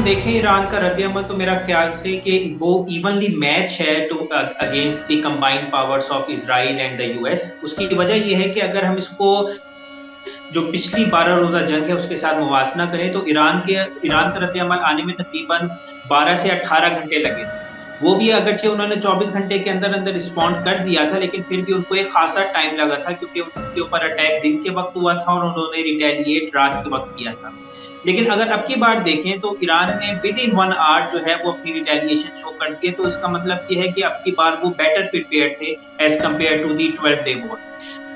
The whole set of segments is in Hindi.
देखें ईरान का रद्द-ए-अमल तो मेरा ख़्याल से कि वो इवनली मैच है to against the combined powers of Israel and the US. उसकी वजह ये है कि अगर हम इसको जो पिछली 12 रोज़ा जंग है उसके साथ मुवाज़ना करें तो ईरान का रद्द-ए-अमल आने में तकरीबन 12 से 18 घंटे लगे थे। वो भी अगरचे उन्होंने 24 घंटे के अंदर-अंदर रिस्पॉन्ड कर दिया था, लेकिन फिर भी उनको एक ख़ासा टाइम लगा था क्योंकि उनके ऊपर अटैक दिन के वक़्त हुआ था और उन्होंने रिटेलिएट रात के वक़्त किया था। लेकिन अगर अब की बार देखें तो ईरान ने विदिन 1 आवर जो है वो अपनी रिटेलिएशन शो कर दी है, तो इसका मतलब ये है कि अब की बार वो बेटर प्रिपेयर्ड थे as compared to the 12 day war.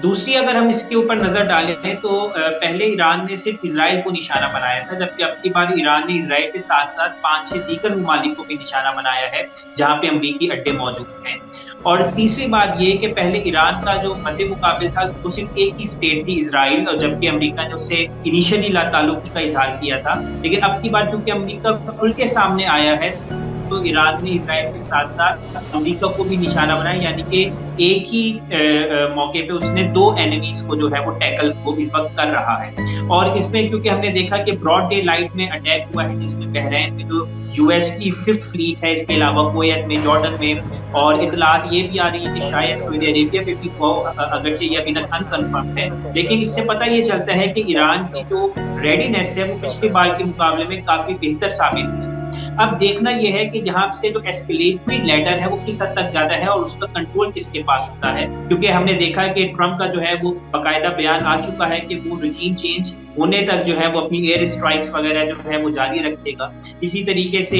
दूसरी अगर हम इसके ऊपर नज़र डालें तो पहले ईरान ने सिर्फ़ इज़राइल को निशाना बनाया था, जबकि अब की बार ईरान ने इज़राइल के साथ-साथ 5-6 दीगर ममालिक को भी निशाना बनाया है, जहाँ पे अमरीकी अड्डे मौजूद हैं। और तीसरी बात ये कि पहले ईरान का जो मद्देमुकाबिल था, वो सिर्फ़ एक ही स्टेट थी इज़राइल और जबकि अमरीका ने उससे इनिशियली लाताल्लुकी का इज़हार किया था। लेकिन अब की बार क्योंकि अमरीका खुल के सामने आया है, तो ईरान ने इज़राइल के साथ-साथ अमरीका को भी निशाना बनाया, यानी कि एक ही मौके पे उसने 2 एनिमीज़ को जो है वो टैकल वो इस वक़्त कर रहा है। और इसमें क्योंकि हमने देखा कि ब्रॉड डे लाइट में अटैक हुआ है जिसमें बहरैन में जो यूएस की 5th फ्लीट है, इसके अलावा कुवैत में, जॉर्डन में और इत्तलात ये भी आ रही है कि शायद सऊदी अरेबिया में भी हो, अगरचे ये अभी तक अनकन्फर्म्ड है। लेकिन इससे पता ये चलता है कि ईरान की जो रेडीनेस है वो पिछली बार के मुकाबले में काफ़ी बेहतर साबित हुई। अब देखना ये है कि यहाँ से जो एस्केलेटरी लैडर है वो किस हद तक जाता है और उसका कंट्रोल किसके पास होता है, क्योंकि हमने देखा है कि ट्रम्प का जो है वो बाकायदा बयान आ चुका है कि वो regime चेंज होने तक जो है वो अपनी एयर स्ट्राइक्स वगैरह जो है वो जारी रखेगा। इसी तरीके से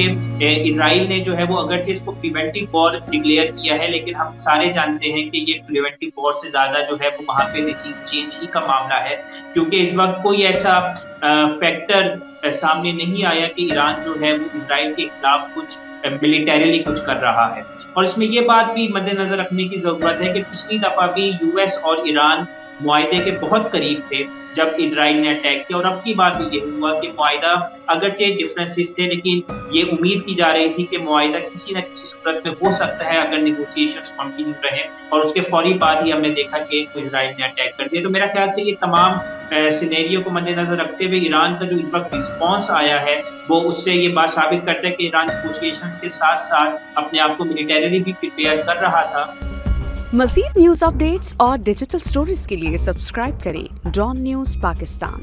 इज़राइल ने जो है वो अगरचे इसको प्रिवेंटिव वॉर डिक्लेयर किया है, लेकिन हम सारे जानते हैं कि ये प्रिवेंटिव वॉर से ज़्यादा जो है वो वहाँ पे regime चेंज ही का मामला है, क्योंकि इस वक़्त कोई ऐसा फैक्टर सामने नहीं आया कि ईरान जो है वो इज़राइल के खिलाफ कुछ मिलिटरीली कुछ कर रहा है। और इसमें ये बात भी मद्देनज़र रखने की ज़रूरत है कि पिछली दफ़ा भी यूएस और ईरान मुआहदे के बहुत करीब थे जब इज़राइल ने अटैक किया, और अब की बार भी ये हुआ कि मुआहदा अगरचे डिफरेंसेस थे, लेकिन ये उम्मीद की जा रही थी कि मुआहदा किसी न किसी सूरत में हो सकता है अगर नेगोशिएशंस कंटिन्यू रहें, और उसके फौरी बाद ही हमने देखा कि इज़राइल ने अटैक कर दिया। तो मेरा ख्याल से ये तमाम सिनेरियो को मद्देनज़र रखते हुए ईरान का जो इस वक़्त रिस्पॉन्स आया है, वो उससे ये बात साबित करता है कि ईरान नेगोशिएशंस के साथ-साथ अपने आप को मिलिटरीली भी प्रिपेयर कर रहा था। मज़ीद न्यूज़ अपडेट्स और डिजिटल स्टोरीज के लिए सब्सक्राइब करें डॉन न्यूज़ पाकिस्तान।